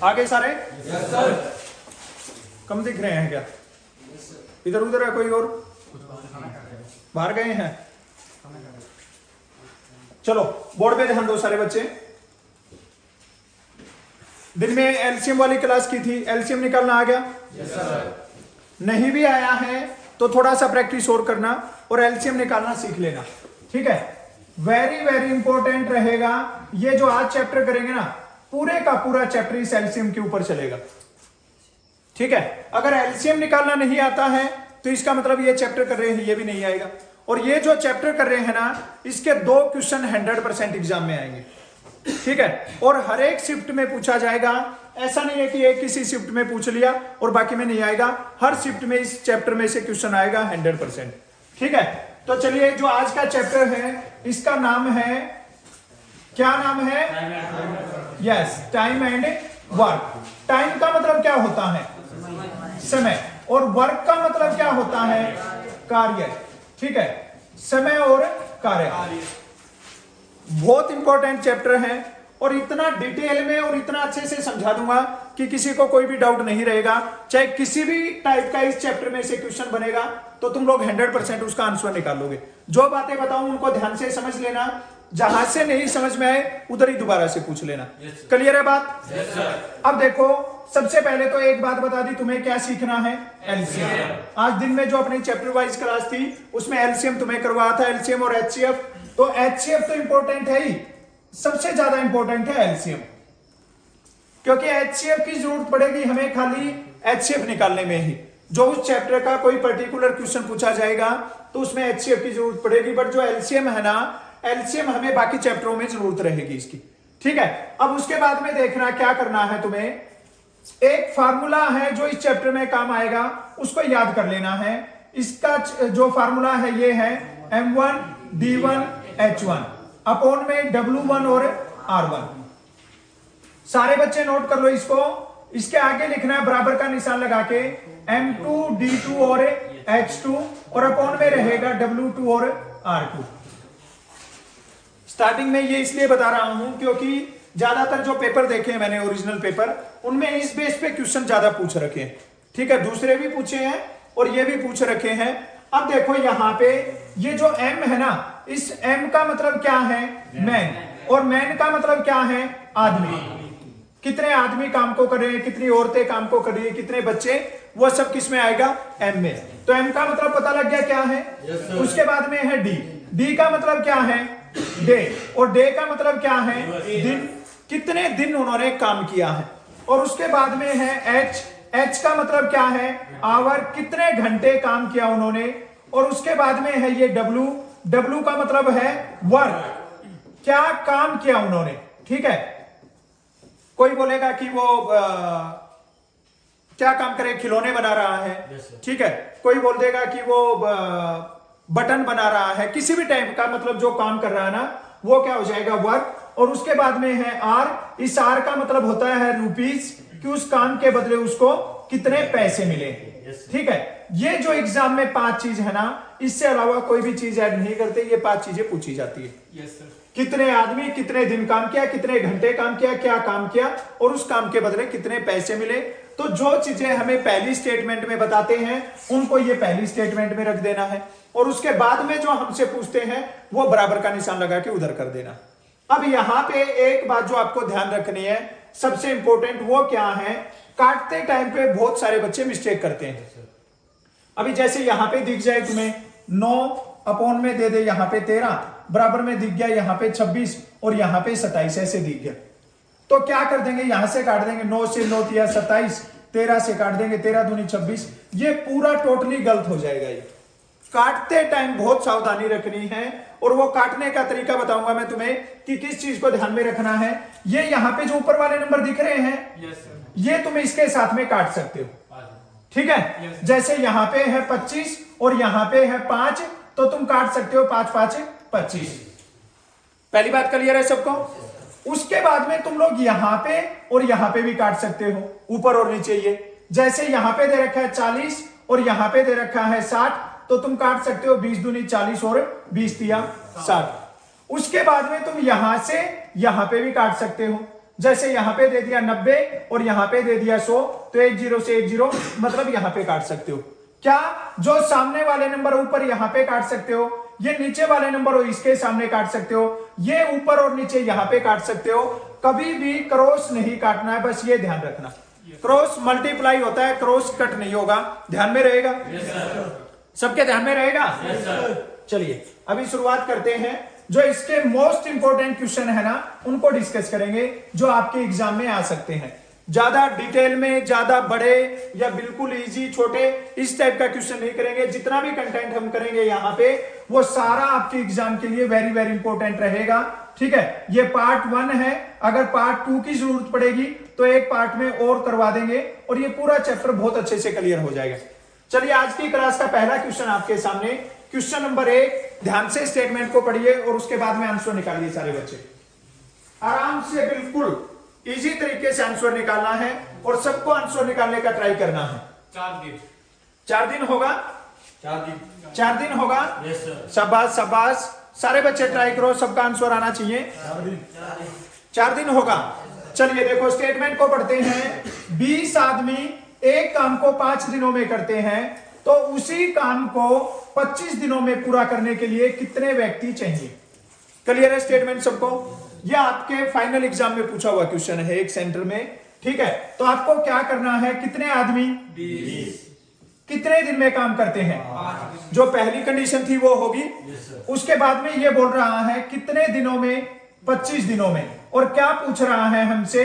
आगे सारे yes sir. कम दिख रहे हैं क्या? इधर उधर है कोई और? बाहर गए हैं? चलो बोर्ड पे ध्यान दो सारे बच्चे। दिन में एलसीएम वाली क्लास की थी, एलसीएम निकालना आ गया? Yes sir. नहीं भी आया है तो थोड़ा सा प्रैक्टिस और करना और एलसीएम निकालना सीख लेना, ठीक है? वेरी वेरी इंपॉर्टेंट रहेगा। ये जो आज चैप्टर करेंगे ना, पूरे का पूरा चैप्टर इस एलसीएम के ऊपर चलेगा, ठीक है? अगर एलसीएम निकालना नहीं आता है तो इसका मतलब ये चैप्टर कर रहे हैं ये भी नहीं आएगा। और ये जो चैप्टर कर रहे हैं ना, इसके 2 क्वेश्चन 100% एग्जाम में आएंगे, ठीक है? और हर एक शिफ्ट में पूछा जाएगा। ऐसा नहीं है कि एक किसी शिफ्ट में पूछ लिया और बाकी में नहीं आएगा। हर शिफ्ट में इस चैप्टर में से क्वेश्चन आएगा 100%, ठीक है? तो चलिए, जो आज का चैप्टर है इसका नाम है, क्या नाम है? Yes, time and work. Time का मतलब क्या होता है? समय। और वर्क का मतलब क्या होता है? कार्य, ठीक है? समय और कार्य। बहुत इंपॉर्टेंट चैप्टर है और इतना डिटेल में और इतना अच्छे से समझा दूंगा कि किसी को कोई भी डाउट नहीं रहेगा। चाहे किसी भी टाइप का इस चैप्टर में से क्वेश्चन बनेगा तो तुम लोग 100% उसका आंसर निकाल लोगे। जो बातें बताऊं उनको ध्यान से समझ लेना, जहां से नहीं समझ में आए उधर ही दोबारा से पूछ लेना। क्लियर है बात? Yes sir. अब देखो, सबसे पहले तो एक बात बता दी, तुम्हें क्या सीखना है? एलसीएम। आज दिन में जो अपनी चैप्टर वाइज क्लास थी उसमें एलसीएम तुम्हें करवाया था, एलसीएम और एचसीएफ। तो एचसीएफ तो इंपॉर्टेंट है ही, सबसे ज्यादा इंपॉर्टेंट है एलसीएम, क्योंकि एचसीएफ की जरूरत पड़ेगी हमें खाली एचसीएफ निकालने में ही। जो उस चैप्टर का कोई पर्टिकुलर क्वेश्चन पूछा जाएगा तो उसमें एचसीएफ की जरूरत पड़ेगी, बट जो एलसीएम है ना, एलसीएम हमें बाकी चैप्टरों में जरूरत रहेगी इसकी, ठीक है? अब उसके बाद में देखना क्या करना है तुम्हें। एक फार्मूला है जो इस चैप्टर में काम आएगा, उसको याद कर लेना है। इसका जो फार्मूला है ये है M1 D1 H1 अपॉन में W1 और R1। सारे बच्चे नोट कर लो इसको। इसके आगे लिखना है बराबर का निशान लगा के M2 D2 और H2 और अपॉन में रहेगा W2 और R2। स्टार्टिंग में ये इसलिए बता रहा हूं क्योंकि ज्यादातर जो पेपर देखे हैं मैंने, ओरिजिनल पेपर, उनमें इस बेस पे क्वेश्चन ज्यादा पूछ रखे हैं, ठीक है? दूसरे भी पूछे हैं और ये भी पूछ रखे हैं। अब देखो यहाँ पे ये जो M है ना, इस M का मतलब क्या है? मैन। और मैन का मतलब क्या है? आदमी। कितने आदमी काम को कर रहे हैं, कितनी औरतें काम को कर रही है, कितने बच्चे, वो सब किस में आएगा? M में। तो M का मतलब पता लग गया क्या है? उसके बाद में है D। D का मतलब क्या है? डे। और डे का मतलब क्या है? दिन। कितने दिन उन्होंने काम किया है। और उसके बाद में है H। H का मतलब क्या है? आवर। कितने घंटे काम किया उन्होंने। और उसके बाद में है ये W। W का मतलब है वर्क, क्या काम किया उन्होंने, ठीक है? कोई बोलेगा कि वो क्या काम करे, खिलौने बना रहा है, ठीक है? कोई बोल देगा कि वो बटन बना रहा है। किसी भी टाइप का मतलब जो काम कर रहा है ना, वो क्या हो जाएगा? वर्क। और उसके बाद में है R। इस R का मतलब होता है रुपीज, कि उस काम के बदले उसको कितने पैसे मिले, ठीक है? ये जो एग्जाम में 5 चीज है ना, इससे अलावा कोई भी चीज ऐड नहीं करते, ये 5 चीजें पूछी जाती है। Yes sir. कितने आदमी कितने दिन काम किया, कितने घंटे काम किया, क्या काम किया, और उस काम के बदले कितने पैसे मिले। तो जो चीजें हमें पहली स्टेटमेंट में बताते हैं उनको ये पहली स्टेटमेंट में रख देना है, और उसके बाद में जो हमसे पूछते हैं वो बराबर का निशान लगा के उधर कर देना। अब यहां पे एक बात जो आपको ध्यान रखनी है, सबसे इंपॉर्टेंट, वो क्या है? काटते टाइम पे बहुत सारे बच्चे मिस्टेक करते हैं। अभी जैसे यहां पे दिख जाए तुम्हें 9 अपॉन में दे दे यहां पे 13, बराबर में दिख गया यहां पे 26 और यहां पे 27 ऐसे दिख गया, तो क्या कर देंगे? यहां से काट देंगे। 9 से 9 दिया 27, 13 से काट देंगे 13 दूनी 26। ये पूरा टोटली गलत हो जाएगा। ये काटते टाइम बहुत सावधानी रखनी है, और वो काटने का तरीका बताऊंगा मैं तुम्हें कि किस चीज को ध्यान में रखना है। ये यहाँ पे जो ऊपर वाले नंबर दिख रहे हैं, ये तुम इसके साथ में काट सकते हो, ठीक है? जैसे यहाँ पे है 25 और यहाँ पे है 5, तो तुम काट सकते हो 5 5 25। पहली बात क्लियर है सबको? उसके बाद में तुम लोग यहाँ पे और यहाँ पे भी काट सकते हो, ऊपर और नीचे। ये जैसे यहाँ पे दे रखा है 40 और यहाँ पे दे रखा है 60, तो तुम काट सकते हो 20 दूनी 40 और 20 तिया 60। उसके बाद में तुम यहां से यहां पे भी काट सकते हो। जैसे यहां पे दे दिया 90 और यहां पे दे दिया 100, तो 10 से 10 मतलब यहां पे काट सकते हो। क्या जो सामने वाले नंबर ऊपर यहां पे काट सकते हो, ये नीचे वाले नंबर हो इसके सामने काट सकते हो, ये ऊपर और नीचे यहां पे काट सकते हो। कभी भी क्रॉस नहीं काटना है, बस ये ध्यान रखना। क्रॉस मल्टीप्लाई होता है, क्रॉस कट नहीं होगा। ध्यान में रहेगा? सबके ध्यान में रहेगा? चलिए अभी शुरुआत करते हैं। जो इसके मोस्ट इंपोर्टेंट क्वेश्चन है ना, उनको डिस्कस करेंगे जो आपके एग्जाम में आ सकते हैं। ज्यादा डिटेल में, ज्यादा बड़े या बिल्कुल इजी छोटे इस टाइप का क्वेश्चन नहीं करेंगे। जितना भी कंटेंट हम करेंगे यहाँ पे वो सारा आपके एग्जाम के लिए वेरी वेरी इंपॉर्टेंट रहेगा। ठीक है, ये पार्ट 1 है। अगर पार्ट 2 की जरूरत पड़ेगी तो एक पार्ट में और करवा देंगे और ये पूरा चैप्टर बहुत अच्छे से क्लियर हो जाएगा। चलिए आज की क्लास का पहला क्वेश्चन आपके सामने, क्वेश्चन नंबर 1। ध्यान से स्टेटमेंट को पढ़िए और उसके बाद में आंसर निकालिए। सारे बच्चे आराम से बिल्कुल इजी तरीके से आंसर निकालना है और सबको आंसर निकालने का ट्राई करना है। 4 दिन होगा? 4 दिन होगा। शाबाश शाबाश, सारे बच्चे ट्राई करो, सबका आंसर आना चाहिए। 4 दिन होगा। चलिए देखो स्टेटमेंट को पढ़ते हैं। 20 आदमी एक काम को 5 दिनों में करते हैं, तो उसी काम को 25 दिनों में पूरा करने के लिए कितने व्यक्ति चाहिए? क्लियर है स्टेटमेंट सबको? यह आपके फाइनल एग्जाम में पूछा हुआ क्वेश्चन है एक सेंटर में। ठीक है, तो आपको क्या करना है? कितने आदमी 20 कितने दिन में काम करते हैं? जो पहली कंडीशन थी वो होगी। उसके बाद में ये बोल रहा है कितने दिनों में? 25 दिनों में। और क्या पूछ रहा है हमसे?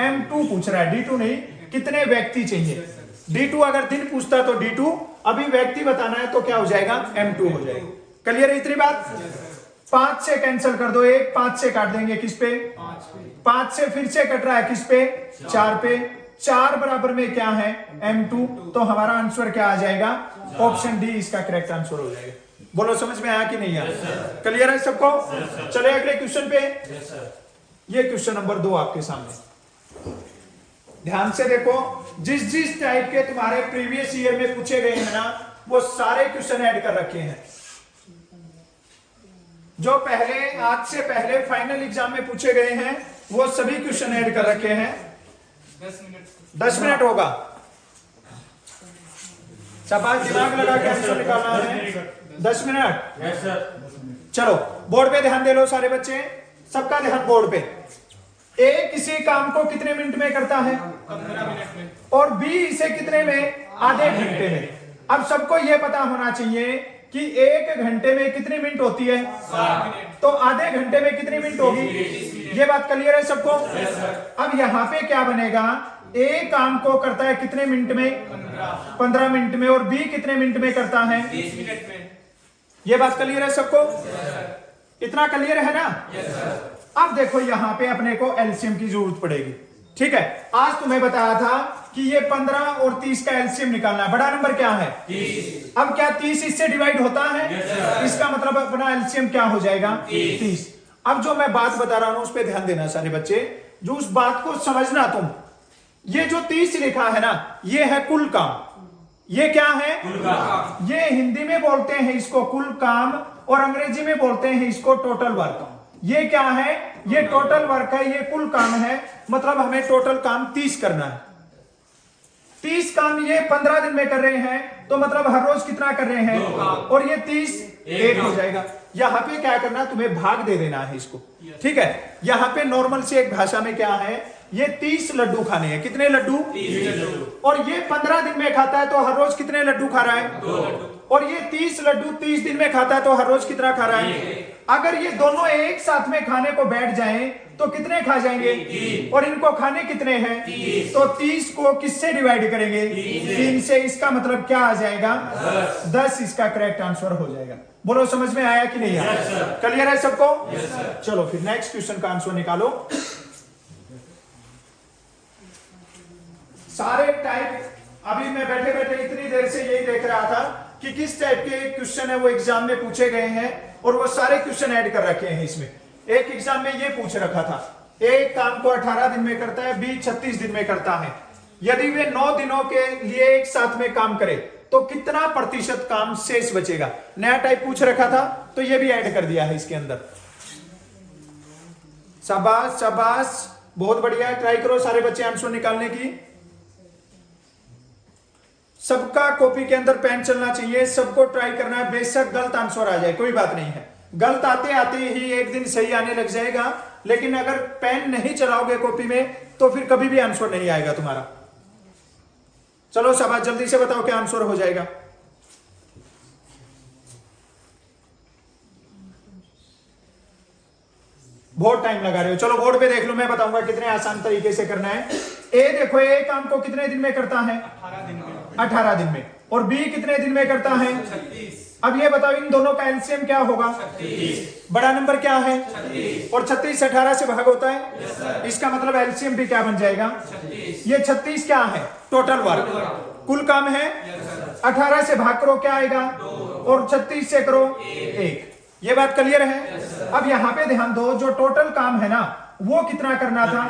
M2 पूछ रहा है, D2 नहीं। कितने व्यक्ति चाहिए? D2 अगर दिन पूछता तो D2, अभी व्यक्ति बताना है तो क्या हो जाएगा? M2 हो जाएगा। क्लियर है इतनी बात? 5 से कैंसिल कर दो, 1 5 से काट देंगे किस पे? 5 से फिर से कट रहा है किस पे? 4 पे। 4 बराबर में क्या है? M2। तो हमारा आंसर क्या आ जाएगा? ऑप्शन डी इसका करेक्ट आंसर हो जाएगा। बोलो समझ में आया कि नहीं आया? क्लियर है सबको? चले अगले क्वेश्चन पे। ये क्वेश्चन नंबर 2 आपके सामने। ध्यान से देखो, जिस जिस टाइप के तुम्हारे प्रीवियस ईयर में पूछे गए हैं ना, वो सारे क्वेश्चन ऐड कर रखे हैं। जो पहले आज से पहले फाइनल एग्जाम में पूछे गए हैं वो सभी क्वेश्चन ऐड कर रखे हैं। 10 मिनट होगा। शाबाश, दिमाग लगा के आंसर निकालना है। 10 मिनट। चलो बोर्ड पे ध्यान दे लो सारे बच्चे, सबका ध्यान बोर्ड पे। ए किसी काम को कितने मिनट में करता है? 15 मिनट में। और बी इसे कितने में? आधे घंटे में। अब सबको यह पता होना चाहिए कि 1 घंटे में कितनी मिनट होती है? 60 मिनट। तो आधे घंटे में कितनी मिनट होगी? ये बात क्लियर है सबको? अब यहाँ पे क्या बनेगा? ए काम को करता है कितने मिनट में? 15 मिनट में। और बी कितने मिनट में करता है? 30 मिनट में। ये बात क्लियर है सबको? इतना क्लियर है ना? अब देखो यहाँ पे अपने को एलसीएम की जरूरत पड़ेगी। ठीक है, आज तुम्हें बताया था कि ये 15 और 30 का एलसीएम निकालना है। बड़ा नंबर क्या है? 30। अब क्या 30 इससे डिवाइड होता है? इसका मतलब अपना एलसीएम क्या हो जाएगा? 30। अब जो मैं बात बता रहा हूं उस पर ध्यान देना सारे बच्चे, जो उस बात को समझना तुम। ये जो 30 लिखा है ना, ये है कुल काम। ये क्या है? कुल काम। ये हिंदी में बोलते हैं इसको कुल काम और अंग्रेजी में बोलते हैं इसको टोटल वर्क। ये क्या है? ये टोटल वर्क है, ये कुल काम है। मतलब हमें टोटल काम 30 करना है। 30 काम ये 15 दिन में कर रहे हैं, तो मतलब हर रोज कितना कर रहे हैं? और ये 30 1 हो जाएगा। यहां पे क्या करना, तुम्हें भाग दे देना है इसको। ठीक है, यहां पे नॉर्मल से एक भाषा में क्या है, ये 30 लड्डू खाने हैं। कितने लड्डू? 30 लड्डू। और ये 15 दिन में खाता है तो हर रोज कितने लड्डू खा रहा है? 2 लड्डू। और ये 30 लड्डू 30 दिन में खाता है तो हर रोज कितना खा रहा है? अगर ये दोनों एक साथ में खाने को बैठ जाएं तो कितने खा जाएंगे? 3। और इनको खाने कितने हैं? 30। तो 30 को किससे डिवाइड करेंगे? 3 से। इसका मतलब क्या आ जाएगा? 10 इसका करेक्ट आंसर हो जाएगा। बोलो समझ में आया कि नहीं आया? क्लियर है सबको? चलो फिर नेक्स्ट क्वेश्चन का आंसर निकालो। सारे टाइप, अभी मैं बैठे बैठे इतनी देर से यही देख रहा था कि किस टाइप के क्वेश्चन है वो एग्जाम में पूछे गए हैं और वो सारे क्वेश्चन ऐड कर रखे हैं इसमें। एक एग्जाम में ये पूछ रखा था, एक काम को 18 दिन में करता है, बी 36 दिन में करता है। यदि वे 9 दिनों के लिए एक साथ में काम करे तो कितना प्रतिशत काम शेष बचेगा? नया टाइप पूछ रखा था तो ये भी ऐड कर दिया है इसके अंदर। शाबाश शाबाश, बहुत बढ़िया है, ट्राई करो सारे बच्चे आंसर निकालने की। सबका कॉपी के अंदर पेन चलना चाहिए, सबको ट्राई करना है, बेशक गलत आंसर आ जाए कोई बात नहीं है, गलत आते आते ही एक दिन सही आने लग जाएगा, लेकिन अगर पेन नहीं चलाओगे कॉपी में तो फिर कभी भी आंसर नहीं आएगा तुम्हारा। चलो शाबाश, जल्दी से बताओ क्या आंसर हो जाएगा। बहुत टाइम लगा रहे हो, चलो बोर्ड पे देख लो, मैं बताऊंगा कितने आसान तरीके से करना है। ए देखो, ए काम को कितने दिन में करता है? 18 दिन में। 18 दिन में। और बी कितने दिन में करता है? 36। अब ये बताओ इन दोनों का एलसीएम क्या होगा? 36। बड़ा नंबर क्या है? 36। और 36 18 से भाग होता है। Yes sir. इसका मतलब एलसीएम भी क्या बन जाएगा? 36। ये 36 क्या है? टोटल वर्क, कुल काम है। Yes sir. 18 से भाग करो क्या आएगा? और 36 से करो 1। ये बात क्लियर है? अब यहाँ पे ध्यान दो, जो टोटल काम है ना वो कितना करना था?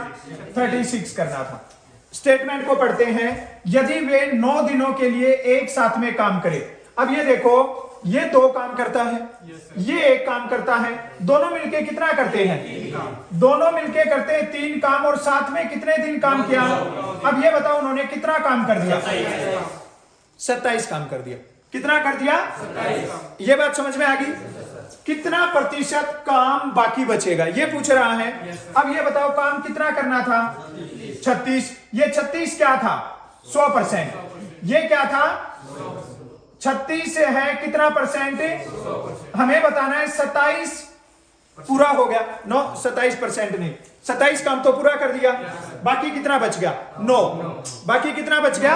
36 करना था। स्टेटमेंट को पढ़ते हैं, यदि वे 9 दिनों के लिए एक साथ में काम करे। अब ये देखो, ये 2 काम करता है, ये 1 काम करता है, दोनों मिलके कितना करते हैं? दोनों मिलके करते हैं 3 काम, और साथ में कितने दिन काम किया? अब ये बताओ उन्होंने कितना काम कर दिया? 27 काम कर दिया। कितना कर दिया? 27। ये बात समझ में आ गई? कितना प्रतिशत काम बाकी बचेगा ये पूछ रहा है। अब ये बताओ काम कितना करना था? 36। ये 36 क्या था? 100%। ये क्या था? 36 से है कितना परसेंट? हमें बताना है 27 पूरा हो गया। 9 27% नहीं, 27 काम तो पूरा कर दिया, बाकी कितना बच गया? 9। बाकी कितना बच गया?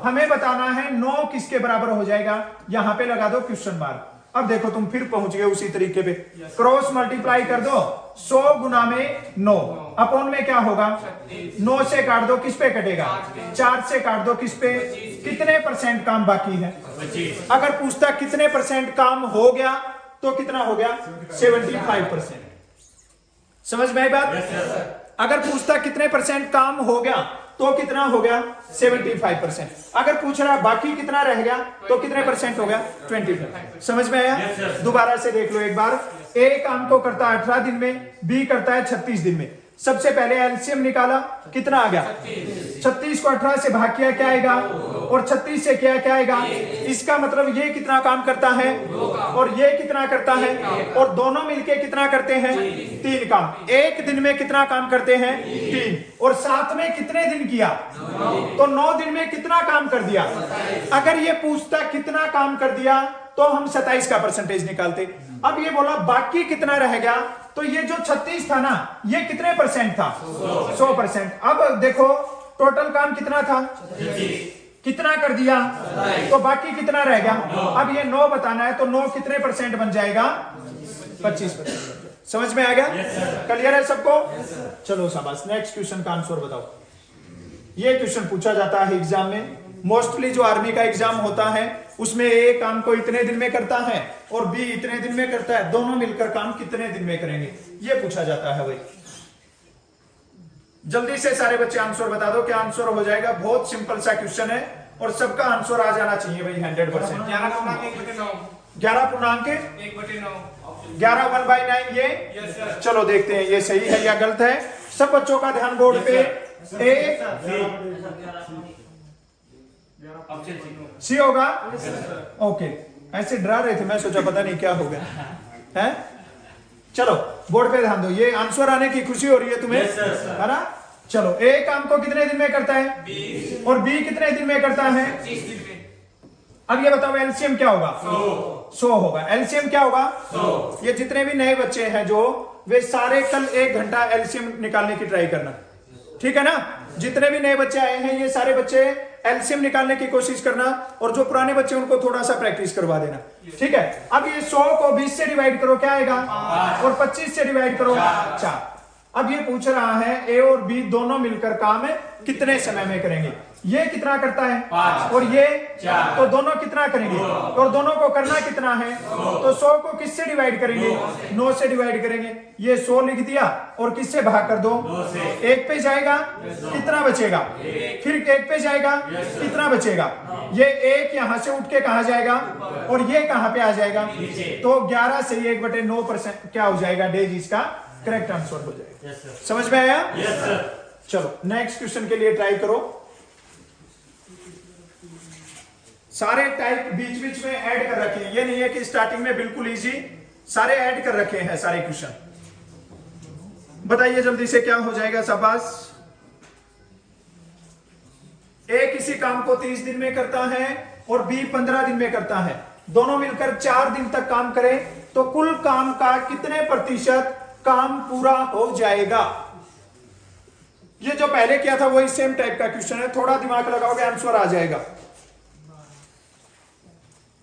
हमें बताना है 9 किसके बराबर हो जाएगा। यहां पे लगा दो क्वेश्चन मार्क। अब देखो तुम फिर पहुंच गए उसी तरीके पे, क्रॉस मल्टीप्लाई कर दो, 100 गुना में 9 अपॉन में क्या होगा? 9 से काट दो, किस पे कटेगा? 4 से काट दो, किस पे? कितने परसेंट काम बाकी है? अगर पूछता कितने परसेंट काम हो गया तो कितना हो गया? 75%। समझ में आई बात? अगर पूछता कितने परसेंट काम हो गया तो कितना हो गया? 75%। अगर पूछ रहा बाकी कितना रह गया तो कितने परसेंट हो गया? 25। समझ में आया? दोबारा से देख लो एक बार। ए काम को करता है 18 दिन में, बी करता है 36 दिन में। सबसे पहले एलसीएम निकाला, कितना आ गया? 36 को 18 से भाग किया, क्या आएगा? और 36 से किया, क्या आएगा? इसका मतलब ये कितना काम करता है और ये कितना करता है, और दोनों मिलके कितना करते हैं? 3 काम। एक दिन में कितना काम करते हैं? 3। और साथ में कितने दिन किया? तो 9 दिन में कितना काम कर दिया? अगर ये पूछता कितना काम कर दिया तो हम 27 का परसेंटेज निकालते। अब ये बोला बाकी कितना रह गया, तो ये जो 36 था ना, ये कितने परसेंट था? 100%। अब देखो टोटल काम कितना था? कितना कर दिया? तो बाकी कितना रह गया? अब ये 9 बताना है, तो 9 कितने परसेंट बन जाएगा? 25%। समझ में आ गया? क्लियर है सबको? चलो शाबाश, नेक्स्ट क्वेश्चन का आंसर बताओ। ये क्वेश्चन पूछा जाता है एग्जाम में, मोस्टली जो आर्मी का एग्जाम होता है उसमें ए काम को इतने दिन में करता है और बी इतने दिन में करता है, दोनों मिलकर काम कितने दिन में करेंगे ये पूछा जाता है भाई। जल्दी से सारे बच्चे आंसर बता दो क्या आंसर हो जाएगा। बहुत सिंपल सा क्वेश्चन है और सबका आंसर आ जाना चाहिए भाई 100%। 11.1/9। 11.1/9। 1/9। 11 1/9 ये? Yes sir. चलो देखते हैं ये सही है या गलत है। सब बच्चों का ध्यान बोर्ड पे। ए सी होगा? ओके, ऐसे डरा रहे थे, मैं सोचा पता नहीं क्या हो गया है। चलो बोर्ड पे ध्यान दो, ये आंसर आने की खुशी हो रही है तुम्हें, है ना? चलो ए काम को कितने दिन में करता है 20। और बी कितने दिन में करता है? 25 दिन में। अब ये बताओ एलसीएम क्या होगा? 100 होगा। एलसीएम क्या होगा? 100। ये जितने भी नए बच्चे हैं जो, वे सारे कल 1 घंटा एलसीएम निकालने की ट्राई करना, ठीक है ना? जितने भी नए बच्चे आए हैं ये सारे बच्चे एलसीएम निकालने की कोशिश करना, और जो पुराने बच्चे उनको थोड़ा सा प्रैक्टिस करवा देना, ठीक है? अब ये 100 को 20 से डिवाइड करो, क्या आएगा? और 25 से डिवाइड करो 4। अब ये पूछ रहा है ए और बी दोनों मिलकर काम कितने समय में करेंगे। ये कितना करता है? 5 और ये 4। तो दोनों कितना करेंगे? और दोनों को करना कितना है? तो 100 को किससे डिवाइड करेंगे? 9 से डिवाइड करेंगे। ये 100 लिख दिया और किससे भाग कर दो? 1 पे जाएगा, कितना बचेगा? फिर 1 पे जाएगा, कितना बचेगा? ये 1 यहां से उठ के कहा जाएगा और ये कहां पे आ जाएगा? तो 11 से 1/9% क्या हो जाएगा? डेज इसका करेक्ट आंसर हो जाएगा। Yes sir. समझ में आया? Yes sir. चलो नेक्स्ट क्वेश्चन के लिए ट्राई करो। सारे टाइप बीच बीच में ऐड कर रखे हैं, ये नहीं है कि स्टार्टिंग में बिल्कुल इजी, सारे ऐड कर रखे हैं सारे क्वेश्चन। बताइए जल्दी से क्या हो जाएगा शाबाश। ए किसी काम को 30 दिन में करता है और बी 15 दिन में करता है, दोनों मिलकर 4 दिन तक काम करें तो कुल काम का कितने प्रतिशत काम पूरा हो जाएगा। ये जो पहले किया था वही सेम टाइप का क्वेश्चन है, थोड़ा दिमाग लगाओगे आंसर आ जाएगा।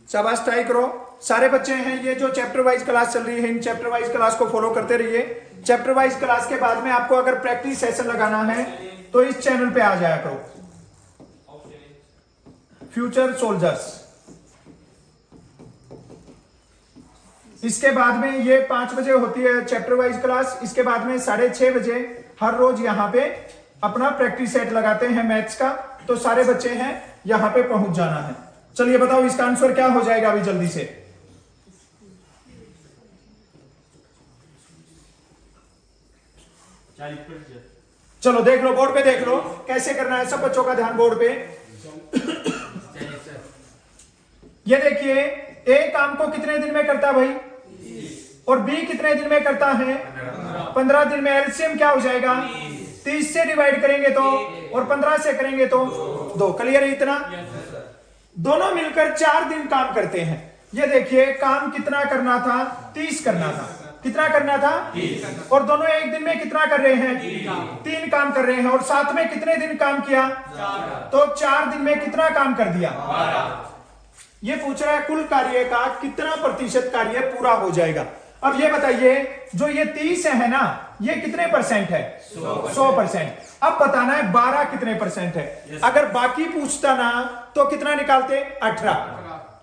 शाबाश ट्राई करो। सारे बच्चे हैं, ये जो चैप्टर वाइज क्लास चल रही है इन चैप्टर वाइज क्लास को फॉलो करते रहिए। चैप्टर वाइज क्लास के बाद में आपको अगर प्रैक्टिस सेशन लगाना है तो इस चैनल पे आ जाया करो, फ्यूचर सोल्जर्स। इसके बाद में ये 5 बजे होती है चैप्टर वाइज क्लास, इसके बाद में 6:30 बजे हर रोज यहाँ पे अपना प्रैक्टिस सेट लगाते हैं मैथ्स का, तो सारे बच्चे हैं यहाँ पे पहुंच जाना है। चलिए बताओ इसका आंसर क्या हो जाएगा अभी जल्दी से। चलो देख लो, बोर्ड पे देख लो कैसे करना है, सब बच्चों का ध्यान बोर्ड पे। ये देखिए ए काम को कितने दिन में करता है भाई, और बी कितने दिन में करता है 15 दिन में। एलसीएम क्या हो जाएगा, 30 से डिवाइड करेंगे तो और 15 से करेंगे तो 2। क्लियर है इतना? दोनों मिलकर 4 दिन काम करते हैं। ये देखिए काम कितना करना था, 30 करना था। कितना करना था 30। और दोनों एक दिन में कितना कर रहे हैं 3 काम कर रहे हैं, और साथ में कितने दिन काम किया 4। तो 4 दिन में कितना काम कर दिया 12। ये पूछ रहा है कुल कार्य का कितना प्रतिशत कार्य पूरा हो जाएगा। अब ये बताइए जो ये 30 है ना, ये कितने परसेंट है 100%। अब बताना है 12 कितने परसेंट है। अगर बाकी पूछता ना तो कितना निकालते 18।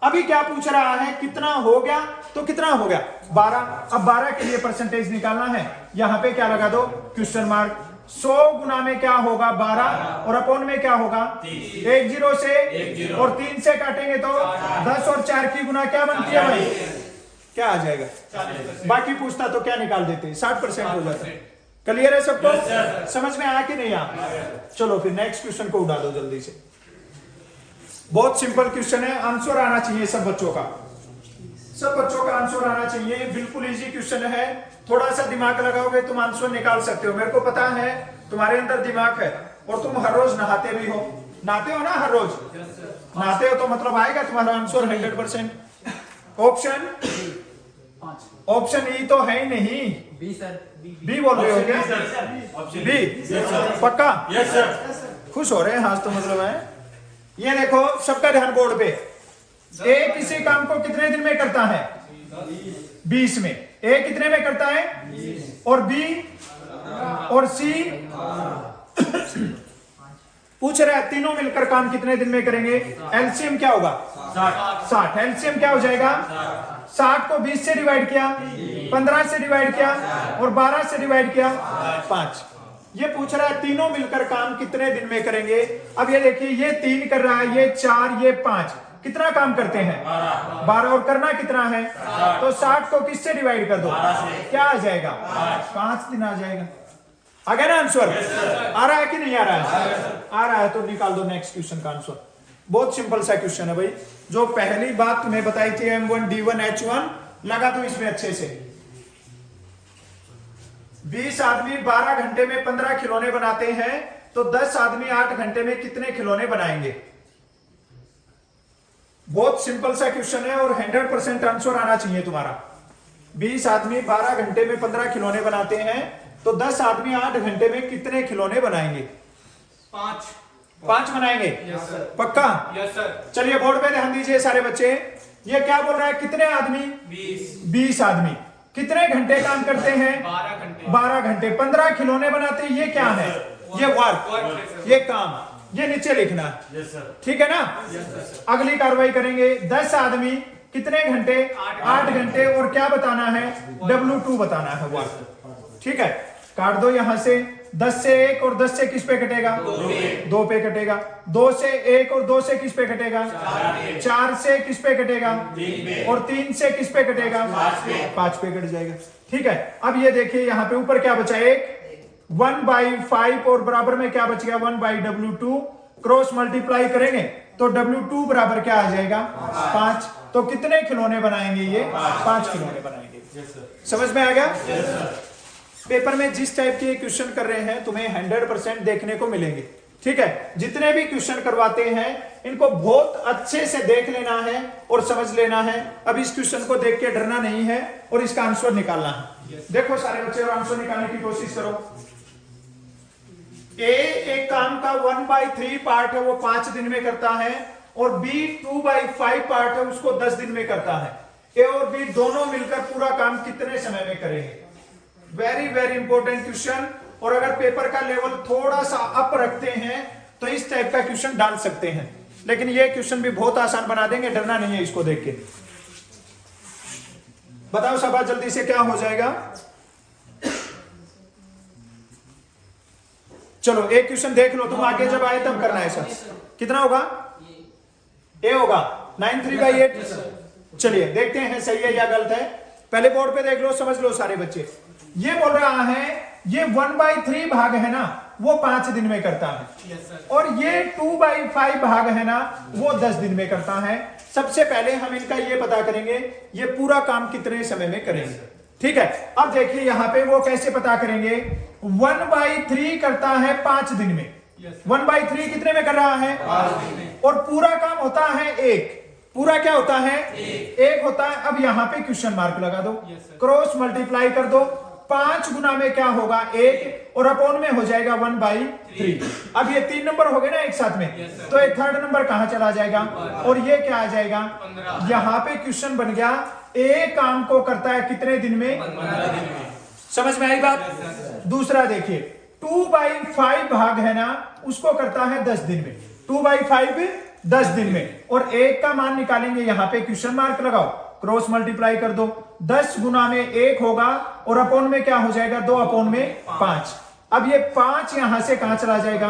अभी क्या पूछ रहा है कितना हो गया, तो कितना हो गया 12। अब 12 के लिए परसेंटेज निकालना है, यहां पे क्या लगा दो क्वेश्चन मार्क। 100 गुना में क्या होगा 12 और अपॉन में क्या होगा 1 0 से और 3 से काटेंगे तो 10 और 4 की गुना क्या बनती है भाई, क्या आ जाएगा 40%। बाकी पूछता तो क्या निकाल देते 60% हो जाता है। क्लियर है सबको? समझ में आया कि नहीं आया? चलो फिर नेक्स्ट क्वेश्चन को उड़ा दो जल्दी से। बहुत सिंपल क्वेश्चन है, आंसर आना चाहिए सब बच्चों का, सब बच्चों का आंसर आना चाहिए। बिल्कुल इजी क्वेश्चन है, थोड़ा सा दिमाग लगाओगे तुम आंसर निकाल सकते हो। मेरे को पता है तुम्हारे अंदर दिमाग है और तुम हर रोज नहाते भी हो, नहाते हो ना हर रोज, नहाते हो तो मतलब आएगा तुम्हारा आंसर 100%। ऑप्शन ई तो है ही नहीं, बी बोल रहे हो क्या? बी पक्का? Yes sir. खुश हो रहे हैं आज तो मतलब है। ये देखो सबका ध्यान बोर्ड पे। ए किसी काम को कितने दिन में करता है 20 में। ए कितने में करता है और बी और सी पूछ रहा है तीनों मिलकर काम कितने दिन में करेंगे। एलसीएम क्या होगा 60। एलसीएम क्या हो जाएगा 60 को 20 से डिवाइड किया, 15 से डिवाइड किया और 12 से डिवाइड किया 5। ये पूछ रहा है तीनों मिलकर काम कितने दिन में करेंगे। अब ये देखिए ये 3 कर रहा है, ये 4, ये 5, कितना काम करते हैं 12 और करना कितना है तो 60 को किससे डिवाइड कर दो, क्या आ जाएगा 5 दिन आ जाएगा। आ गया ना आंसर? आ रहा है कि नहीं आ रहा है? आ रहा है तो निकाल दो नेक्स्ट क्वेश्चन का आंसर। बहुत सिंपल सा क्वेश्चन है भाई, जो पहली बात तुम्हें बताई थी M1 D1 H1 लगा दो इसमें अच्छे से। 20 आदमी 12 घंटे में 15 खिलौने बनाते हैं तो 10 आदमी 8 घंटे में कितने खिलौने बनाएंगे। बहुत सिंपल सा क्वेश्चन है और 100% आंसर आना चाहिए तुम्हारा। 20 आदमी 12 घंटे में 15 खिलौने बनाते हैं तो 10 आदमी 8 घंटे में कितने खिलौने बनाएंगे। 5 बनाएंगे पक्का? Yes sir. चलिए बोर्ड पे ध्यान दीजिए सारे बच्चे। ये क्या बोल रहा है कितने आदमी 20 आदमी कितने घंटे काम करते हैं 12 घंटे 15 खिलौने बनाते हैं। ये क्या है ये वर्क, ये काम, ये नीचे लिखना है, ठीक है ना। अगली कार्रवाई करेंगे 10 आदमी कितने घंटे 8 घंटे और क्या बताना है W2 बताना है वर्क, ठीक है। काट दो यहां से 10 से 1 और 10 से किस पे कटेगा? 2 पे कटेगा। 2 से 1 और 2 से किस पे कटेगा? 4 से किस पे कटेगा? और 3 से किस पे कटेगा? 5 पे कट जाएगा। ठीक है, अब ये देखिए यहाँ पे ऊपर क्या बचा? 1/5 और बराबर में क्या बच गया? 1/W2। क्रॉस मल्टीप्लाई करेंगे तो W2 बराबर क्या आ जाएगा? 5। तो कितने खिलौने बनाएंगे ये? 5 खिलौने बनाएंगे। समझ में आ गया? पेपर में जिस टाइप के क्वेश्चन कर रहे हैं तुम्हें 100% देखने को मिलेंगे। ठीक है, जितने भी क्वेश्चन करवाते हैं इनको बहुत अच्छे से देख लेना है और समझ लेना है। अब इस क्वेश्चन को देख के डरना नहीं है और इसका आंसर निकालना है। देखो सारे बच्चे, और आंसर निकालने की कोशिश करो। ए एक काम का 1/3 पार्ट है, वो 5 दिन में करता है, और बी 2/5 पार्ट है, उसको 10 दिन में करता है। ए और बी दोनों मिलकर पूरा काम कितने समय में करेंगे? Very very important question. और अगर पेपर का लेवल थोड़ा सा अप रखते हैं तो इस टाइप का क्वेश्चन डाल सकते हैं, लेकिन ये क्वेश्चन भी बहुत आसान बना देंगे, डरना नहीं है इसको देख के। बताओ सब जल्दी से क्या हो जाएगा? चलो एक क्वेश्चन देख लो, तुम आगे जब आए तब करना है सर। कितना होगा? ए होगा 9/3/8। चलिए देखते हैं सही है या गलत है। पहले बोर्ड पे देख लो, समझ लो सारे बच्चे। ये बोल रहा है ये 1/3 भाग है ना, वो 5 दिन में करता है, और ये 2/5 भाग है ना, वो 10 दिन में करता है। सबसे पहले हम इनका ये पता करेंगे ये पूरा काम कितने समय में करेंगे। ठीक है, अब देखिए यहां पे वो कैसे पता करेंगे। 1/3 करता है 5 दिन में। 1/3 कितने में कर रहा है? 5 दिन में। और पूरा काम होता है 1। पूरा क्या होता है? 1 होता है। अब यहां पे क्वेश्चन मार्क लगा दो, क्रॉस मल्टीप्लाई कर दो। 5 गुना में क्या होगा? 1, और अपॉन में हो जाएगा 1/3। अब ये 3 नंबर हो गए ना एक साथ में, तो एक थर्ड नंबर कहां चला जाएगा? और ये क्या आ जाएगा? यहां पे क्वेश्चन बन गया ए काम को करता है कितने दिन में? 15 दिन में। समझ में आई बात? दूसरा देखिए 2/5 भाग है ना, उसको करता है 10 दिन में। 2/5 10 दिन में, और 1 का मान निकालेंगे, यहां पे क्वेश्चन मार्क लगाओ, क्रॉस मल्टीप्लाई कर दो। 10 गुना में 1 होगा, और अपॉन में क्या हो जाएगा? 2 अपॉन में 5। अब ये 5 यहां से कहां चला जाएगा?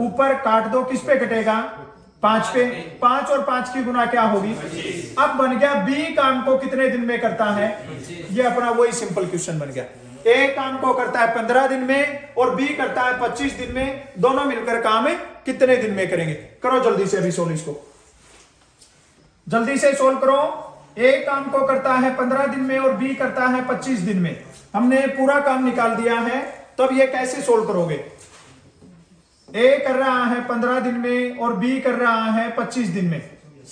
ऊपर काट दो, किस पे कटेगा? 5 पे। 5 और 5 की गुना क्या होगी? अब बन गया बी काम को कितने दिन में करता है? ये अपना वही सिंपल क्वेश्चन बन गया। ए काम को करता है 15 दिन में, और बी करता है 25 दिन में। दोनों मिलकर काम कितने दिन में करेंगे? करो जल्दी से अभी सोल्व इसको, जल्दी से सोल्व करो। ए काम को करता है 15 दिन में और बी करता है 25 दिन में। हमने पूरा काम निकाल दिया है, तब ये कैसे सोल्व करोगे? ए कर रहा है 15 दिन में और बी कर रहा है 25 दिन में।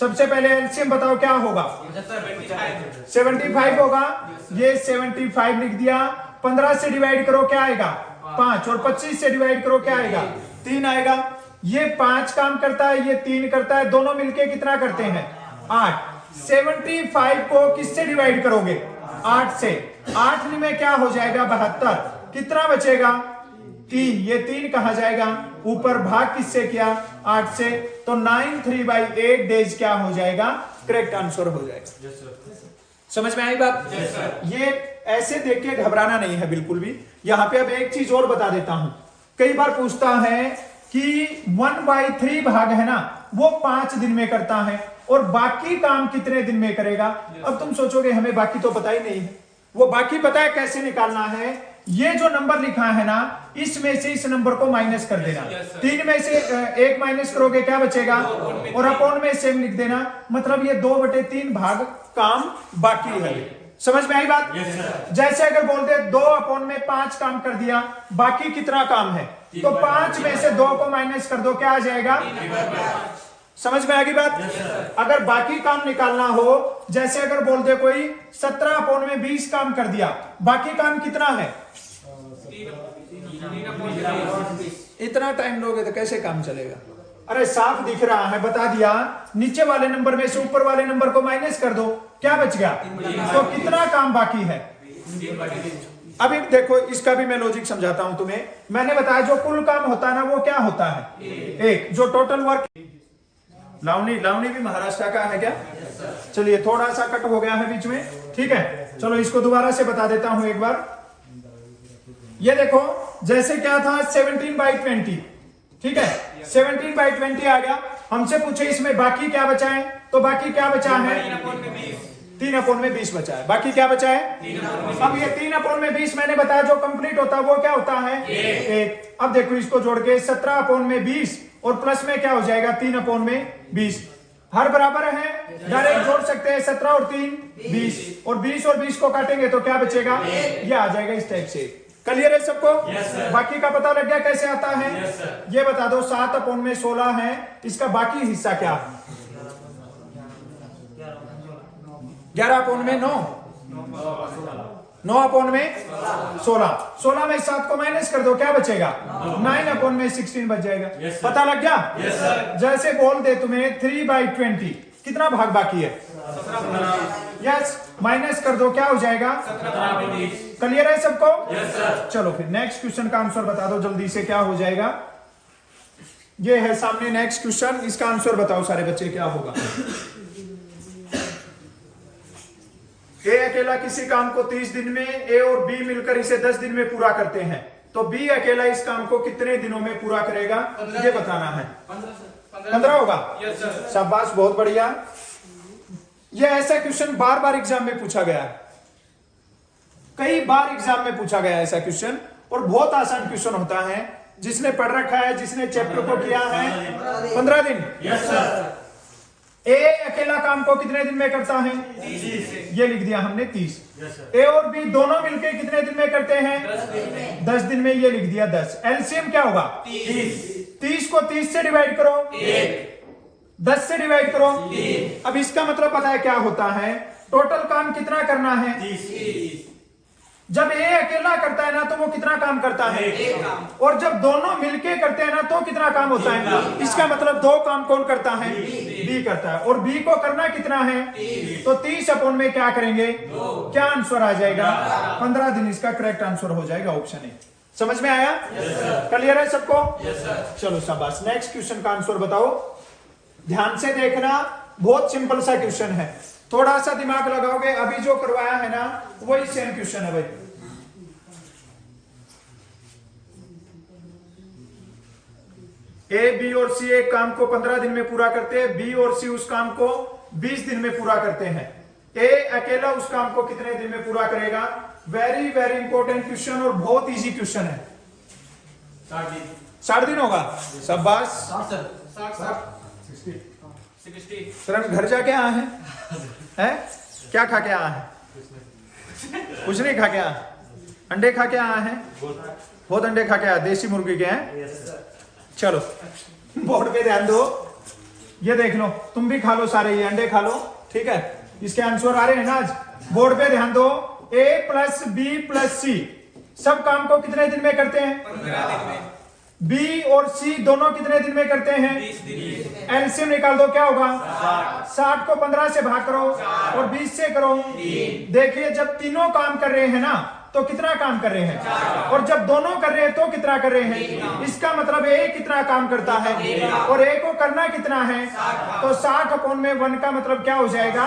सबसे पहले एलसीएम बताओ क्या होगा? 75 होगा। ये 75 लिख दिया। 15 से डिवाइड करो, क्या आएगा? 5, और 25 से डिवाइड करो, क्या आएगा? 3 आएगा। ये 5 काम करता है, ये 3 करता है, दोनों मिलके कितना करते हैं? 8। 75 को किससे डिवाइड करोगे? 8 से। 8 में क्या हो जाएगा? 72। कितना बचेगा? 3। ये 3 कहा जाएगा? ऊपर भाग किससे किया? 8 से। तो 9/3/8 डेज क्या हो जाएगा? करेक्ट आंसर हो जाएगा। समझ में आई बात? ये ऐसे देख के घबराना नहीं है बिल्कुल भी। यहां पे अब एक चीज और बता देता हूं। कई बार पूछता है कि 1/3 भाग है ना, वो 5 दिन में करता है, और बाकी काम कितने दिन में करेगा? अब तुम सोचोगे हमें बाकी तो पता ही नहीं है। वो बाकी पता है कैसे निकालना है? ये जो नंबर लिखा है ना, इसमें से इस नंबर को माइनस कर देना। 3 में से 1 माइनस करोगे, क्या बचेगा? और अपॉन में सेम लिख देना। मतलब ये 2/3 भाग काम बाकी है। समझ में आई बात? जैसे अगर बोलते 2 अपॉन में 5 काम कर दिया, बाकी कितना काम है? तो 5 में से 2 को माइनस कर दो, क्या आ जाएगा? समझ में आ गई बात? अगर बाकी काम निकालना हो, जैसे अगर बोलते कोई 17 अपॉन में 20 काम कर दिया, बाकी काम कितना है? इतना टाइम लोगे तो कैसे काम चलेगा? अरे साफ दिख रहा है, बता दिया। नीचे वाले नंबर में से ऊपर वाले नंबर को माइनस कर दो, क्या बच गया? तो कितना काम बाकी है? अभी देखो इसका भी मैं लॉजिक समझाता हूं तुम्हें। मैंने बताया जो कुल काम होता है ना, वो क्या होता है? 1। जो टोटल वर्क, लावनी भी महाराष्ट्र का है क्या? चलिए थोड़ा सा कट हो गया है बीच में, ठीक है। चलो इसको दोबारा से बता देता हूं एक बार। ये देखो जैसे क्या था 17/20, ठीक है 17/20 आ गया। हमसे पूछे इसमें बाकी क्या बचा है, तो बाकी क्या बचा है 3/20 बचा है। बाकी क्या बचा है अब ये 3/20 मैंने बताया जो कंप्लीट होता है वो क्या होता है 1। अब देखो इसको जोड़ के 17/20 और प्लस में क्या हो जाएगा 3/20। हर बराबर है, डायरेक्ट जोड़ सकते हैं 17 और 3 20 और 20 को काटेंगे तो क्या बचेगा ये आ जाएगा इस टाइप से। क्लियर है सबको? बाकी का पता लग गया कैसे आता है? ये बता दो 7/16 है, इसका बाकी हिस्सा क्या? 11/9, 9/16, 16 में 7 को माइनस कर दो क्या बचेगा 9/16 बच जाएगा। पता लग गया? जैसे बोल दे तुम्हें 3/20 कितना भाग बाकी है यस माइनस कर दो क्या हो जाएगा। क्लियर है सबको? चलो फिर नेक्स्ट क्वेश्चन का आंसर बता दो जल्दी से, क्या हो जाएगा। ये है सामने नेक्स्ट क्वेश्चन, इसका आंसर बताओ सारे बच्चे क्या होगा। ए अकेला किसी काम को 30 दिन में, ए और बी मिलकर इसे 10 दिन में पूरा करते हैं, तो बी अकेला इस काम को कितने दिनों में पूरा करेगा ये बताना है। 15 होगा। शाबाश, बहुत बढ़िया। ये ऐसा क्वेश्चन बार बार एग्जाम में पूछा गया है, कई बार एग्जाम में पूछा गया है ऐसा क्वेश्चन, और बहुत आसान क्वेश्चन होता है। जिसने पढ़ रखा है, जिसने चैप्टर को किया है 15 दिन। ए अकेला काम को कितने दिन में करता है 30। ये लिख दिया हमने 30। ए और बी दोनों मिलकर कितने दिन में करते हैं 10 दिन में, ये लिख दिया 10। एलसीएम क्या होगा 30 को 30 से डिवाइड करो 10 से डिवाइड करो। अब इसका मतलब पता है क्या होता है, टोटल काम कितना करना है 30। जब ए अकेला करता है ना तो वो कितना काम करता है और जब दोनों मिलके करते हैं ना तो कितना काम होता है। इसका मतलब 2 काम कौन करता है बी करता है, और बी को करना कितना है तो 30 में क्या करेंगे क्या आंसर आ जाएगा 15 दिन। इसका करेक्ट आंसर हो जाएगा ऑप्शन ए। समझ में आया? क्लियर है सबको? चलो शाबाश। नेक्स्ट क्वेश्चन का आंसर बताओ, ध्यान से देखना, बहुत सिंपल सा क्वेश्चन है, थोड़ा सा दिमाग लगाओगे। अभी जो करवाया है ना वही सेम क्वेश्चन है भाई। ए बी और सी एक काम को 15 दिन में पूरा करते हैं, बी और सी उस काम को 20 दिन में पूरा करते हैं। ए अकेला उस काम को कितने दिन में पूरा करेगा। वेरी वेरी इंपॉर्टेंट क्वेश्चन और बहुत इजी क्वेश्चन है। 60 दिन होगा। शाबाश। सर हम घर जाके आए हैं क्या खा के आए हैं? कुछ नहीं खा के आए, अंडे खा के आए हैं। बहुत अंडे खा के आए, देसी मुर्गी के हैं। चलो बोर्ड पे ध्यान दो, ये देख लो, तुम भी खा लो सारे, ये अंडे खा लो, ठीक है। इसके आंसर आ रहे हैं ना आज। बोर्ड पे ध्यान दो, ए प्लस बी प्लस सी सब काम को कितने दिन में करते हैं 15 दिन में। बी और सी दोनों कितने दिन में करते हैं 20 दिन में। एलसीएम निकाल दो क्या होगा 60 को 15 से भाग करो और 20 से करो। देखिए जब तीनों काम कर रहे हैं ना तो कितना काम कर रहे हैं, और जब दोनों कर रहे हैं तो कितना कर रहे हैं। इसका मतलब ए कितना काम करता है और ए को करना कितना है, तो 60/1 का मतलब क्या हो जाएगा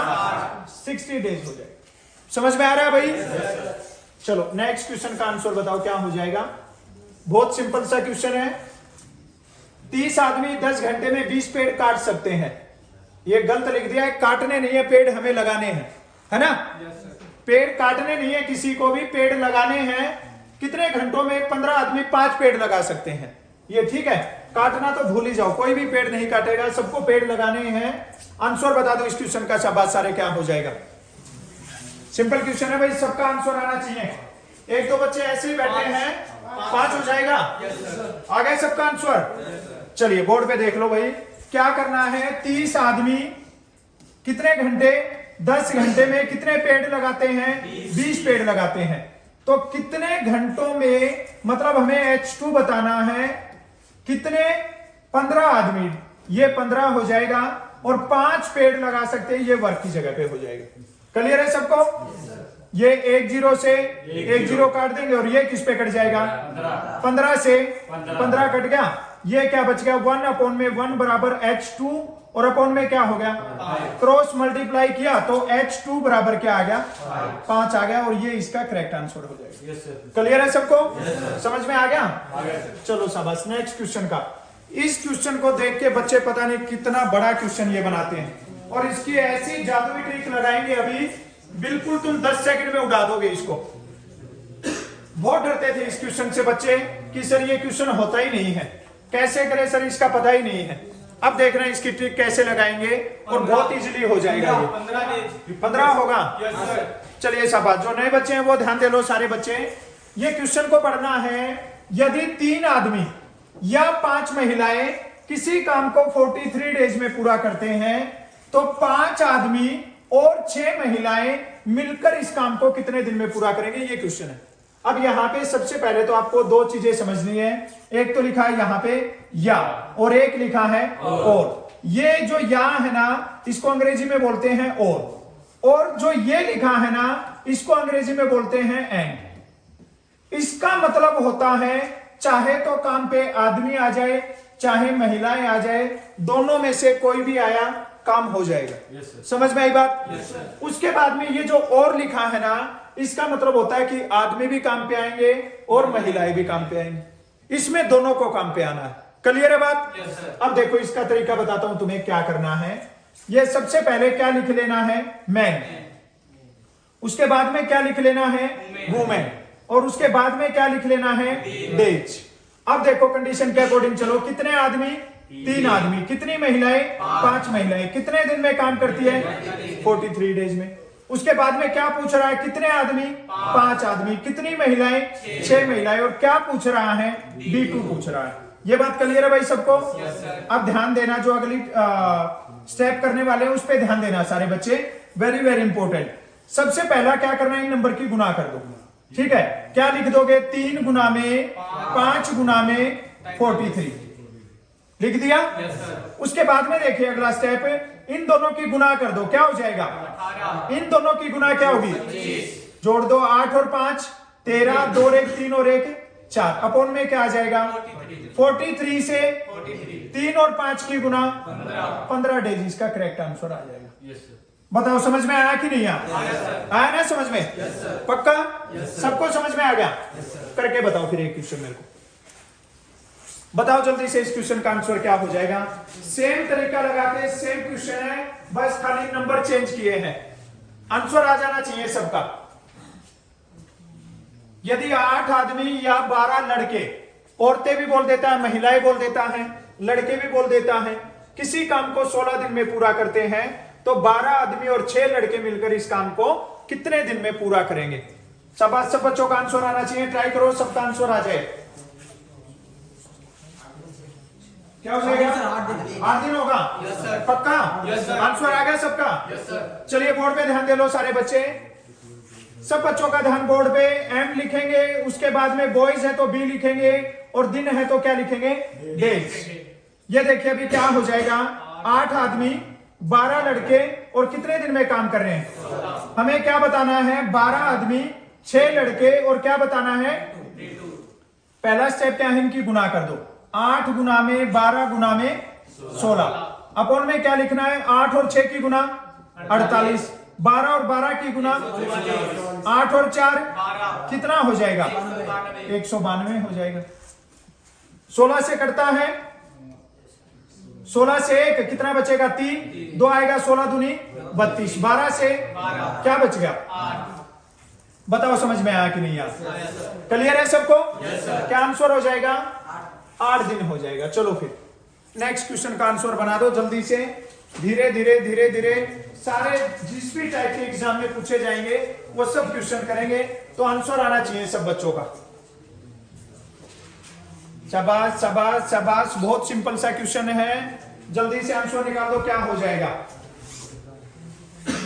60 डेज हो जाएगा। समझ में आ रहा है भाई? चलो नेक्स्ट क्वेश्चन का आंसर बताओ क्या हो जाएगा। बहुत सिंपल सा क्वेश्चन है। 30 आदमी 10 घंटे में 20 पेड़ काट सकते हैं। ये गलत लिख दिया है, काटने नहीं है, पेड़ हमें लगाने हैं, है ना। पेड़ काटने नहीं है किसी को भी, पेड़ लगाने हैं। कितने घंटों में 15 आदमी 5 पेड़ लगा सकते हैं, ये ठीक है। काटना तो भूल ही जाओ, कोई भी पेड़ नहीं काटेगा, सबको पेड़ लगाने हैं। आंसर बता दो इस क्वेश्चन का, शाबाश सारे, क्या हो जाएगा। सिंपल क्वेश्चन है भाई, सबका आंसर आना चाहिए। एक दो बच्चे ऐसे ही बैठे हैं, 5 हो जाएगा। आ गए सबका आंसर। चलिए बोर्ड पे देख लो भाई, क्या करना है। 30 आदमी कितने घंटे 10 घंटे में कितने पेड़ लगाते हैं 20 पेड़ लगाते हैं। तो कितने घंटों में, मतलब हमें H2 बताना है कितने 15 आदमी, ये 15 हो जाएगा, और 5 पेड़ लगा सकते हैं, ये वर्क की जगह पे हो जाएगा। क्लियर है सबको? ये 1 0 से 1 0 काट देंगे और ये किस पे कट जाएगा? 15 से 15 कट गया। ये क्या बच गया? 1 अपॉन में 1 बराबर H2 और अपॉन में क्या हो गया? क्रॉस मल्टीप्लाई किया तो H2 बराबर क्या आ गया? 5 आ गया और ये इसका करेक्ट आंसर हो जाएगा। क्लियर है सबको? समझ में आ गया? चलो शाबाश। नेक्स्ट क्वेश्चन का, इस क्वेश्चन को देख के बच्चे पता नहीं कितना बड़ा क्वेश्चन ये बनाते हैं और इसकी ऐसी जादुई ट्रिक लगाएंगे अभी, बिल्कुल तुम 10 सेकंड में उड़ा दोगे इसको। बहुत डरते थे इस क्वेश्चन से बच्चे कि सर ये क्वेश्चन होता ही नहीं है, कैसे करें सर, इसका पता ही नहीं है। अब देख रहे हैं इसकी ट्रिक कैसे लगाएंगे और बहुत इजीली हो जाएगा ये। 15 होगा? चलिए शाबाश। जो नए बच्चे हैं वो ध्यान दे लो सारे बच्चे। ये क्वेश्चन को पढ़ना है, यदि 3 आदमी या 5 महिलाएं किसी काम को 43 डेज में पूरा करते हैं तो 5 आदमी और 6 महिलाएं मिलकर इस काम को कितने दिन में पूरा करेंगे? ये क्वेश्चन है। अब यहां पे सबसे पहले तो आपको 2 चीजें समझनी है। एक तो लिखा है यहां पे या और एक लिखा है और। ये जो या है ना इसको अंग्रेजी में बोलते हैं और जो ये लिखा है ना इसको अंग्रेजी में बोलते हैं एंड। इसका मतलब होता है चाहे तो काम पे आदमी आ जाए चाहे महिलाएं आ जाए, दोनों में से कोई भी आया काम हो जाएगा। समझ में आई बात? उसके बाद में ये जो और लिखा है ना इसका मतलब होता है कि आदमी भी काम पे आएंगे और महिलाएं भी काम पे आएंगे। इसमें दोनों को काम पे आना है। क्लियर है बात? अब देखो इसका तरीका बताता हूं तुम्हें क्या करना है। ये सबसे पहले क्या लिख लेना है? मैन। उसके बाद में क्या लिख लेना है? वुमेन। और उसके बाद में क्या लिख लेना है? डेज। अब देखो कंडीशन के अकॉर्डिंग चलो। कितने आदमी? 3 आदमी। कितनी महिलाएं? 5 महिलाएं। कितने दिन में काम करती है? 43 डेज में। उसके बाद में क्या पूछ रहा है? कितने आदमी? 5 आदमी। कितनी महिलाएं? 6 महिलाएं। और क्या पूछ रहा है? D2 पूछ रहा है। ये बात क्लियर है भाई सबको? अब ध्यान देना, जो अगली स्टेप करने वाले हैं उस पर ध्यान देना सारे बच्चे, वेरी वेरी इंपॉर्टेंट। सबसे पहला क्या करना है? इन नंबर की गुना कर दो। ठीक है, क्या लिख दोगे? 3 गुना में 5 गुना में 43 लिख दिया। उसके बाद में देखिए अगला स्टेप, इन दोनों की गुना कर दो। क्या हो जाएगा? इन दोनों की गुना क्या होगी? जोड़ दो। 8 और 5 13, 2 और 1 3 और 1 4। अपॉन में क्या आ जाएगा? 43 से 3 और 5 की गुना 15 डेज। इसका करेक्ट आंसर आ जाएगा। बताओ समझ में आया कि नहीं आया? आया ना समझ में? पक्का? सबको समझ में आ गया? करके बताओ फिर एक क्वेश्चन मेरे को बताओ जल्दी से। इस क्वेश्चन का आंसर क्या हो जाएगा? सेम तरीका लगा के सेम क्वेश्चन है, बस खाली नंबर चेंज किए हैं। आंसर आ जाना चाहिए सबका। यदि 8 आदमी या 12 लड़के, औरतें भी बोल देता है, महिलाएं बोल देता है, लड़के भी बोल देता है, किसी काम को 16 दिन में पूरा करते हैं तो 12 आदमी और 6 लड़के मिलकर इस काम को कितने दिन में पूरा करेंगे? सब बच्चों का आंसर आना चाहिए। ट्राई करो सबका आंसर आ जाए। क्या हो जाएगा? 8 दिन होगा? पक्का? आंसर आ गया सबका? चलिए बोर्ड पे ध्यान दे लो सारे बच्चे। सब बच्चों का ध्यान बोर्ड पे। एम लिखेंगे, उसके बाद में बॉयज है तो बी लिखेंगे और दिन है तो क्या लिखेंगे? डेज। ये देखिए अभी क्या हो जाएगा? 8 आदमी 12 लड़के और कितने दिन में काम कर रहे हैं? हमें क्या बताना है? 12 आदमी 6 लड़के और क्या बताना है? पहला स्टेप क्या है? इनकी गुना कर दो। 8 गुना में 12 गुना में 16। अपॉन में क्या लिखना है? 8 और 6 की गुना 48। 12 और 12 की गुना 8 और 4 कितना हो जाएगा? 192 हो जाएगा। 16 से कटता है, 16 से 1 कितना बचेगा? 3। 2 आएगा, 16 दूनी 32। 12 से क्या बच गया? बताओ समझ में आया कि नहीं आया? क्लियर है सबको? क्या आंसर हो जाएगा? 8 दिन हो जाएगा। चलो फिर नेक्स्ट क्वेश्चन का आंसर बना दो जल्दी से। धीरे धीरे धीरे धीरे सारे जिस भी टाइप के एग्जाम में पूछे जाएंगे वो सब क्वेश्चन करेंगे तो आंसर आना चाहिए सब बच्चों का। शाबाश शाबाश शाबाश। बहुत सिंपल सा क्वेश्चन है, जल्दी से आंसर निकाल दो। क्या हो जाएगा?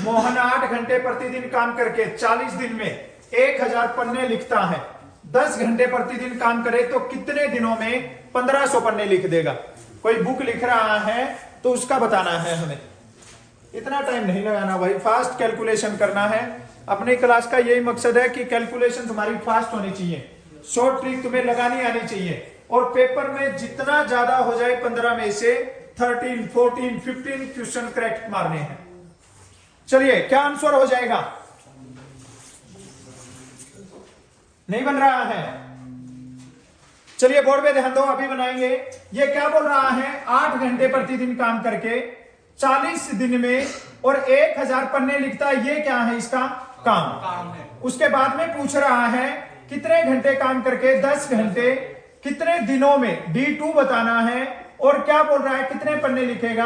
मोहन 8 घंटे प्रतिदिन काम करके 40 दिन में 1000 पन्ने लिखता है। 10 घंटे प्रतिदिन काम करे तो कितने दिनों में 1500 पन्ने लिख देगा? कोई बुक लिख रहा है तो उसका बताना है हमें। इतना टाइम नहीं लगाना भाई, फास्ट कैलकुलेशन करना है। अपनी क्लास का यही मकसद है कि कैलकुलेशन तुम्हारी फास्ट होनी चाहिए, शॉर्ट ट्रिक तुम्हें लगानी आनी चाहिए, और पेपर में जितना ज्यादा हो जाए 15 में से 13, 14, 15 क्वेश्चन करेक्ट मारने हैं। चलिए क्या आंसर हो जाएगा? नहीं बन रहा है? चलिए बोर्ड पे ध्यान दो, अभी बनाएंगे। ये क्या बोल रहा है? 8 घंटे प्रतिदिन काम करके 40 दिन में और 1000 पन्ने लिखता है, ये क्या है इसका काम है। उसके बाद में पूछ रहा है कितने घंटे काम करके 10 घंटे कितने दिनों में D2 बताना है, और क्या बोल रहा है कितने पन्ने लिखेगा?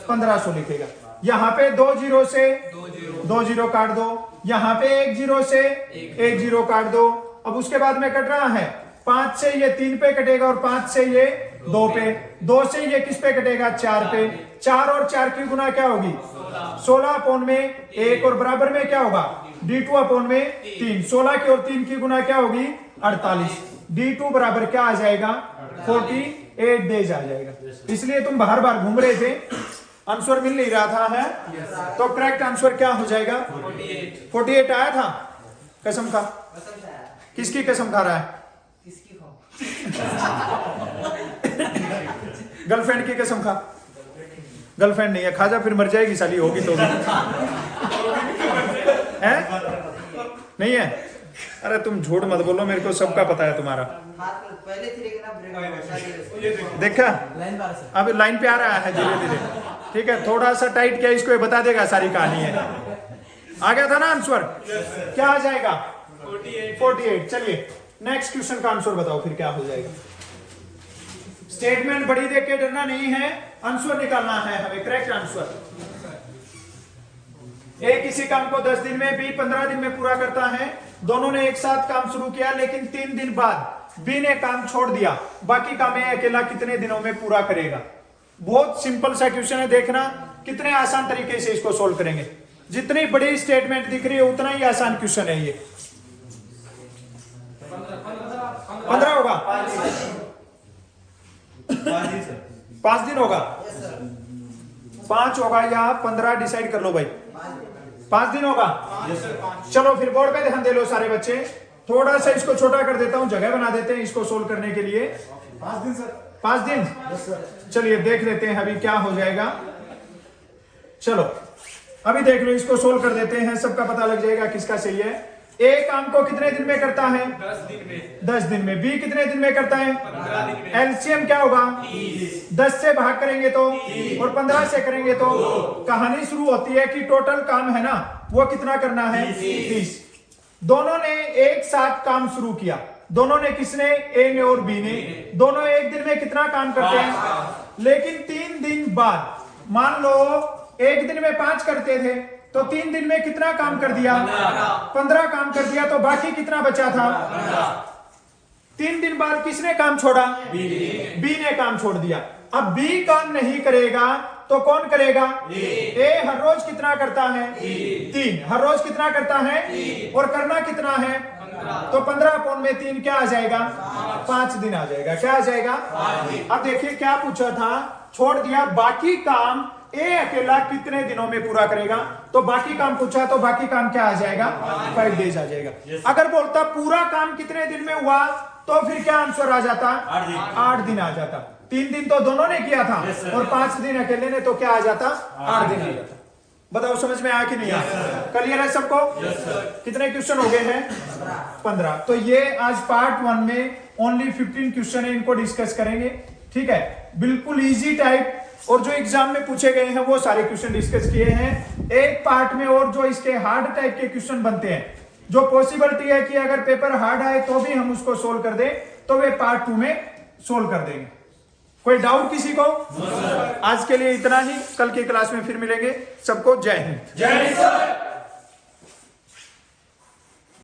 1500 लिखेगा। यहाँ पे 2 जीरो से 2 जीरो काट दो, यहाँ पे 1 जीरो से 1 जीरो काट दो। अब उसके बाद में कट रहा है 5 से ये 3 पे कटेगा, और 5 से ये 2 पे, 2 से ये किस पे कटेगा? 4 पे। 4 और 4 की गुना क्या होगी? 16 अपॉन में 1, और बराबर में क्या होगा? D2 अपॉन में 3। 16 की और 3 की गुना क्या होगी? 48। D2 बराबर क्या आ जाएगा? 48 डेज आ जाएगा। इसलिए तुम बार बार घूम रहे थे, आंसर मिल नहीं रहा था, है? तो करेक्ट आंसर क्या हो जाएगा? 48 आया था। कसम खा। किसकी कसम खा रहा है? गर्लफ्रेंड की कसम खा। गर्लफ्रेंड नहीं है, खा जा फिर मर जाएगी साली, होगी तो भी। है? नहीं है? अरे तुम झूठ मत बोलो, मेरे को सबका पता है तुम्हारा। देखा अब लाइन पे आ रहा है धीरे धीरे, ठीक है? थोड़ा सा टाइट किया इसको, ये बता देगा सारी कहानी है। आ गया था ना आंसर? क्या आ जाएगा? 48। चलिए नेक्स्ट क्वेश्चन का आंसर बताओ फिर क्या हो जाएगा। स्टेटमेंट बड़ी देख के डरना नहीं है, आंसर निकालना है हमें, करेक्ट आंसर। ए किसी काम को 10 दिन में, बी 15 दिन में पूरा करता है। दोनों ने एक साथ काम शुरू किया, लेकिन 3 दिन बाद बी ने काम छोड़ दिया। बाकी काम ए अकेला कितने दिनों में पूरा करेगा? बहुत सिंपल सा क्वेश्चन है, देखना कितने आसान तरीके से इसको सोल्व करेंगे। जितनी बड़ी स्टेटमेंट दिख रही है उतना ही आसान क्वेश्चन है ये। 15 होगा? 5 दिन होगा? 5 होगा या 15? डिसाइड कर लो भाई। 5 दिन होगा? चलो फिर बोर्ड पे ध्यान दे लो सारे बच्चे। थोड़ा सा इसको छोटा कर देता हूं, जगह बना देते हैं इसको सोल्व करने के लिए। 5 दिन सर। 5 दिन? चलिए देख लेते हैं अभी क्या हो जाएगा। चलो अभी देख लो, इसको सोल्व कर देते हैं, सबका पता लग जाएगा किसका सही है। ए काम को कितने दिन में करता है? 10 दिन में। बी कितने दिन में करता है? 15 दिन में। एलसीएम क्या होगा? 10 से भाग करेंगे तो, और 15 से करेंगे तो कहानी शुरू होती है कि टोटल काम है ना वो कितना करना है? 30। दोनों ने एक साथ काम शुरू किया। दोनों ने, किसने? ए ने और बी ने। दोनों एक दिन में कितना काम करते हैं? लेकिन 3 दिन बाद, मान लो एक दिन में 5 करते थे, तो 3 दिन में कितना काम कर दिया? 15 काम कर दिया। तो बाकी कितना बचा था? 3 दिन बाद किसने काम छोड़ा? बी ने काम छोड़ दिया। अब बी काम नहीं करेगा तो कौन करेगा? ए हर रोज कितना करता है? 3। हर रोज कितना करता है? और करना कितना है? तो 15/3 क्या आ जाएगा? 5 दिन आ जाएगा। क्या आ जाएगा? अब देखिए क्या पूछा था, छोड़ दिया। बाकी काम ए अकेला कितने दिनों में पूरा करेगा? तो बाकी काम पूछा, तो बाकी काम क्या आ जाएगा? 5 डेज आ जाएगा। अगर बोलता पूरा काम कितने दिन में हुआ, तो फिर क्या आंसर आ जाता? 8 दिन आ जाता। 3 दिन तो दोनों ने किया था, और 5 दिन अकेले ने, तो क्या आ जाता? 8 दिन आ जाता। बताओ समझ में आया कि नहीं आया? क्लियर है सबको? कितने क्वेश्चन हो गए हैं? 15। तो ये आज पार्ट 1 में ओनली 15 क्वेश्चन है, इनको डिस्कस करेंगे। ठीक है, बिल्कुल इजी टाइप, और जो एग्जाम में पूछे गए हैं वो सारे क्वेश्चन डिस्कस किए हैं। एक पार्ट में और जो इसके हार्ड टाइप के क्वेश्चन बनते हैं, जो पॉसिबिलिटी है कि अगर पेपर हार्ड आए तो भी हम उसको सोल्व कर दें, तो वे पार्ट 2 में सोल्व कर देंगे। कोई डाउट किसी को? आज के लिए इतना ही, कल की क्लास में फिर मिलेंगे। सबको जय हिंद। जय हिंद सर।